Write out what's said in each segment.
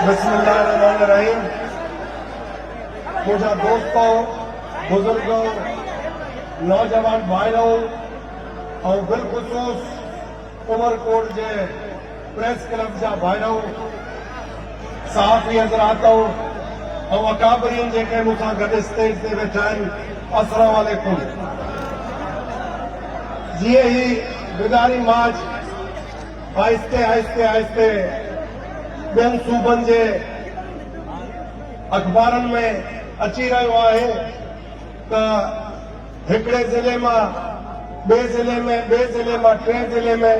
बिस्मिल्लाहिर्रहमानिर्रहीम। मुझा दोस्तों, बुजुर्गों, नौजवान भाइयों और बिलखुसूस उमरकोट जे प्रेस क्लब जा भाइयों, सहाफ़ी हज़रातों और अकाबरीन जेके मूंसां गॾु स्टेज ते वेठा आहिनि, अस्सलाम वालेकुम। जीअं ही बिदारी मार्च आहिस्ते आहिस्ते आहिस्ते ॿियनि सूबनि जे अख़बारनि में अची रहियो आहे त हिकिड़े ज़िले मां ॿिए ज़िले में, ॿिए ज़िले मां टे ज़िले में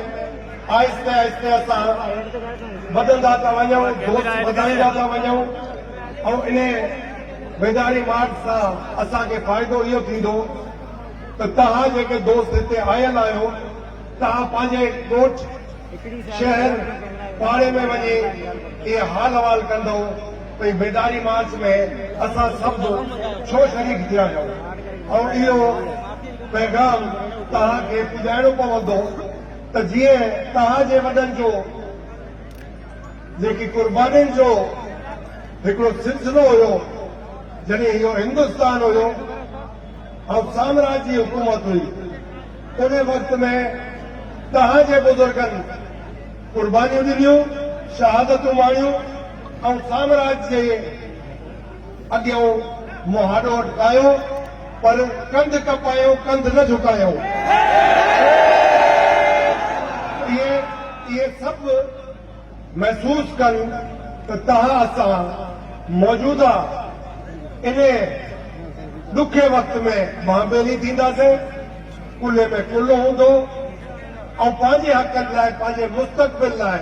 आहिस्ते आहिस्ते असां वधंदा था वञूं, दोस्त वधाईंदा था वञूं। ऐं इन बेदारी मार्च सां असांखे फ़ाइदो इहो थींदो त तव्हां जेके दोस्त हिते आयल आहियो, तव्हां पंहिंजे ॻोठ शहर पाड़े में वञी इहे हाल अहवाल कंदो भई बेदारी मार्च में असां सभु छो शरीक थिया आहियूं। ऐं इहो पैगाम तव्हांखे पुॼाइणो पवंदो त जीअं तव्हांजे वॾनि जो जेकी कुर्बानीनि जो हिकिड़ो सिलसिलो हुयो, जॾहिं इहो हिंदुस्तान हुयो ऐं साम्राज्य जी हुकूमत हुई, उन वक़्त में तव्हांजे बुज़ुर्गनि कुर्बानियूं ॾिनियूं, शहादतूं माणियूं ऐं साम्राज्य जे अॻियां मुहाॾो अटकायो, पर कंध कपायो, कंध न झुकायो। इहे सभु महसूस कनि त तव्हां असां मौजूदा इन ॾुखे वक़्त में मांबेली थींदासीं, कुल्हे में कुल्हो हूंदो ऐं पंहिंजे हक़नि लाइ, पंहिंजे मुस्तक़बिल लाइ,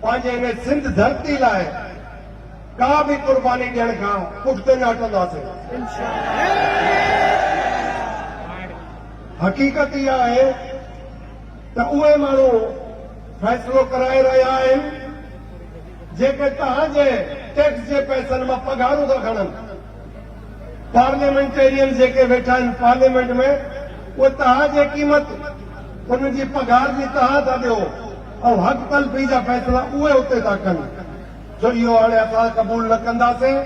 पंहिंजे इन सिंध धरती लाइ का बि कुर्बानी ॾियण खां पुठिते न हटंदासीं। हक़ीक़त इहा आहे त उहे माण्हू फ़ैसिलो कराए रहिया आहिनि जेके तव्हांजे टैक्स जे पैसनि मां पघारूं था खणनि। पार्लियामेंटेरियन जेके वेठा आहिनि पार्लियामेंट में, उहे तव्हांजे क़ीमत उनजी पघार जी तव्हां था ॾियो ऐं हक़ तलफ़ी जा फ़ैसिला उहे उते था कनि। छो इहो हाणे असां क़बूल न कंदासीं।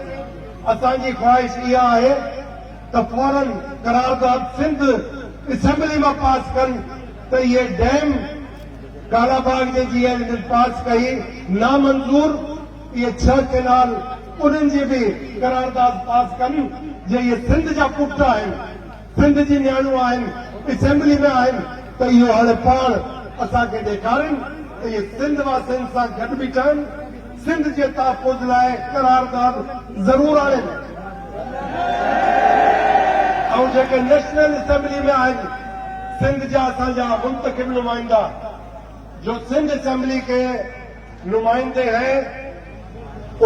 असांजी ख़्वाहिश इहा आहे त फौरन करारदाद सिंध असेंबली मां पास कनि त इहे डैम कालाबाग जे जीअं पास कई नामंज़ूर, इहे 6 केनाल उन्हनि जी बि करारदाद पास कनि जे इहे सिंध जा पुट आहिनि, सिंध जी नियाणियूं आहिनि, असेंबली में आहिनि, त इहो हाणे पाण असांखे ॾेखारनि त इहे सिंध वासियुनि सां गॾु बीठा आहिनि, सिंध जे तहफ़ुज़ लाइ करारदाद ज़रूर आणनि। ऐं जेके नेशनल असेंबली में आहिनि, सिंध जा असांजा मुंतखिब नुमाइंदा, जो सिंध असेंबली के नुमाइंदे हैं,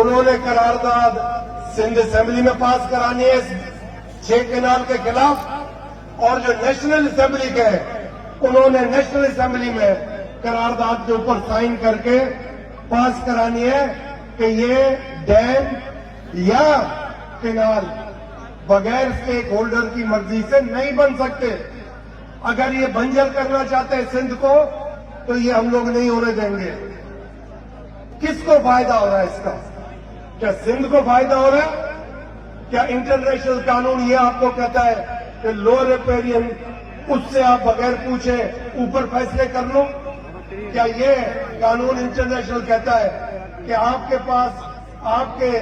उन्होंने करारदाद सिंध असेंबली में पास करानी है 6 केनाल के खिलाफ, और जो नेशनल असेंबली के उन्होंने नेशनल असेंबली में करारदाद के ऊपर साइन करके पास करानी है कि ये डैम या केनाल बगैर स्टेक होल्डर की मर्जी से नहीं बन सकते। अगर ये बंजर करना चाहते हैं सिंध को, तो ये हम लोग नहीं होने देंगे। किसको फायदा हो रहा है इसका? क्या सिंध को फायदा हो रहा है? क्या इंटरनेशनल कानून ये आपको कहता है कि लो रिपेरियन उससे आप बगैर पूछे ऊपर फैसले कर लो? क्या ये कानून इंटरनेशनल कहता है कि आपके पास आपके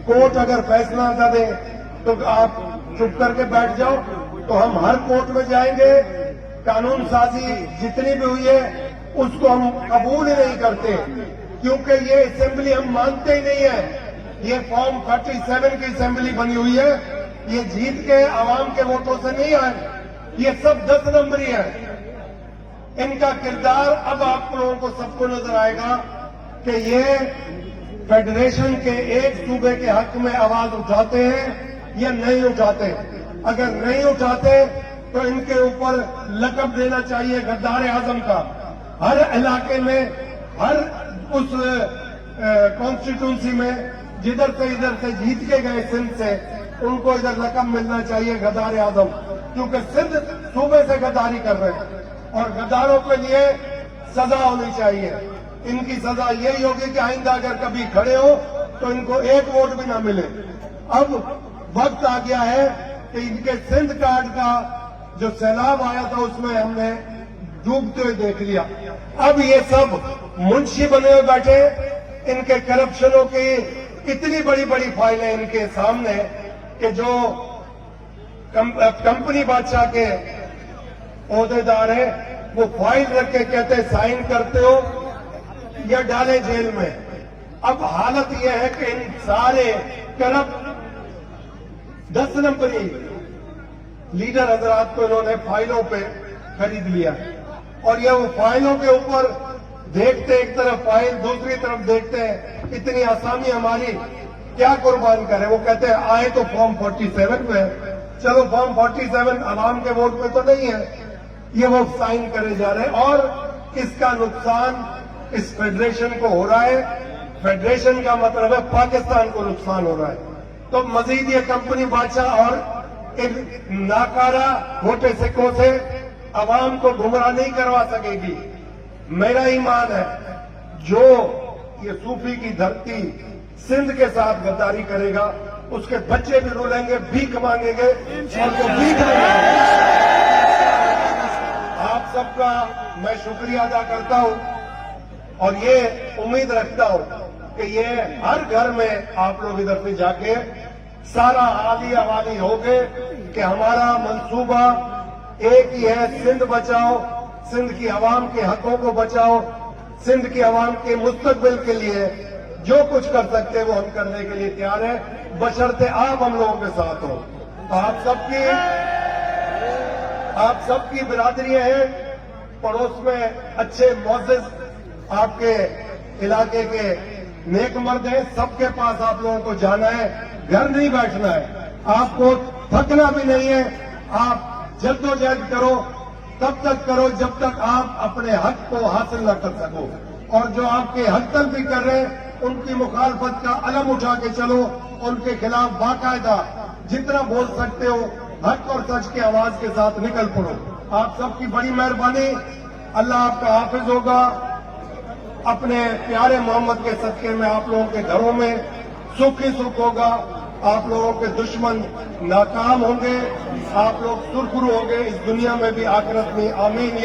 कोर्ट अगर फैसला न दे तो आप चुप करके बैठ जाओ? तो हम हर कोर्ट में जाएंगे। कानून साजी जितनी भी हुई है उसको हम कबूल ही नहीं करते, क्योंकि ये असेंबली हम मानते ही नहीं है। ये फॉर्म 37 की असेंबली बनी हुई है, ये जीत के आवाम के वोटों से नहीं आए, ये सब 10 नंबरी है। इनका किरदार अब आप लोगों को सबको नजर आएगा कि ये फेडरेशन के एक सूबे के हक में आवाज उठाते हैं या नहीं उठाते। अगर नहीं उठाते तो इनके ऊपर लक़ब देना चाहिए गद्दार आजम का। हर इलाके में, हर उस कॉन्स्टिट्यूंसी में जिधर से इधर से जीत के गए सिंध से, उनको इधर लक़ब मिलना चाहिए गद्दार आजम, क्योंकि सिंध सूबे से गद्दारी कर रहे हैं और गद्दारों के लिए सजा होनी चाहिए। इनकी सजा यही होगी कि आइंदा अगर कभी खड़े हो تو ان کو ایک ووٹ بھی نہ ملے. اب وقت آ گیا ہے کہ ان کے سندھ کارڈ کا جو سیلاب آیا تھا اس میں ہم نے ڈوبتے ہوئے دیکھ لیا. اب یہ سب منشی بنے ہوئے بیٹھے, ان کے کرپشنوں کی اتنی بڑی بڑی فائلیں ان کے سامنے کہ جو کمپنی بادشاہ کے عہدیدار ہیں وہ فائل رکھ کے کہتے ہیں سائن کرتے ہو یا ڈالے جیل میں. اب حالت یہ ہے کہ ان سارے کرپٹ 10 نمبری لیڈر حضرات کو انہوں نے فائلوں پہ خرید لیا, اور یہ وہ فائلوں کے اوپر دیکھتے ایک طرف فائل دوسری طرف دیکھتے ہیں اتنی آسانی ہماری کیا قربان کریں. وہ کہتے ہیں آئے تو فارم 47 میں, چلو فارم 47 عوام کے ووٹ پہ تو نہیں ہے, یہ وہ سائن کرے جا رہے ہیں. اور اس کا نقصان اس فیڈریشن کو ہو رہا ہے. فیڈریشن کا مطلب ہے پاکستان کو نقصان ہو رہا ہے. تو مزید یہ کمپنی بادشاہ اور ان ناکارہ موٹے سکوں سے عوام کو گمراہ نہیں کروا سکے گی. میرا ایمان ہے جو یہ صوفی کی دھرتی سندھ کے ساتھ غداری کرے گا اس کے بچے بھی رولیں گے, بھیک مانگیں گے اور وہ بھیک نہیں مانگیں گے. آپ سب کا میں شکریہ ادا کرتا ہوں اور یہ امید رکھتا ہوں کہ یہ ہر گھر میں آپ لوگ ادھر سے جا کے سارا حالی حوالی ہوگے کہ ہمارا منصوبہ ایک ہی ہے, سندھ بچاؤ, سندھ کی عوام کے حقوں کو بچاؤ, سندھ کی عوام کے مستقبل کے لیے جو کچھ کر سکتے وہ ہم کرنے کے لیے تیار ہیں, بشرطے آپ ہم لوگوں کے ساتھ ہوں. تو آپ سب کی برادری ہیں, پڑوس میں اچھے معزز آپ کے علاقے کے نیک مرد ہیں, سب کے پاس آپ لوگوں کو جانا ہے, گھر نہیں بیٹھنا ہے, آپ کو تھکنا بھی نہیں ہے. آپ جدوجہد کرو, تب تک کرو جب تک آپ اپنے حق کو حاصل نہ کر سکو, اور جو آپ کے حق تلفی کر رہے ہیں ان کی مخالفت کا علم اٹھا کے چلو, ان کے خلاف باقاعدہ جتنا بول سکتے ہو حق اور سچ کی آواز کے ساتھ نکل پڑو. آپ سب کی بڑی مہربانی, اللہ آپ کا حافظ ہوگا. اپنے پیارے محمد کے صدقے میں آپ لوگوں کے گھروں میں سکھ ہی سکھ ہوگا, آپ لوگوں کے دشمن ناکام ہوں گے, آپ لوگ سرخرو ہوں گے اس دنیا میں بھی آخرت میں. آمین.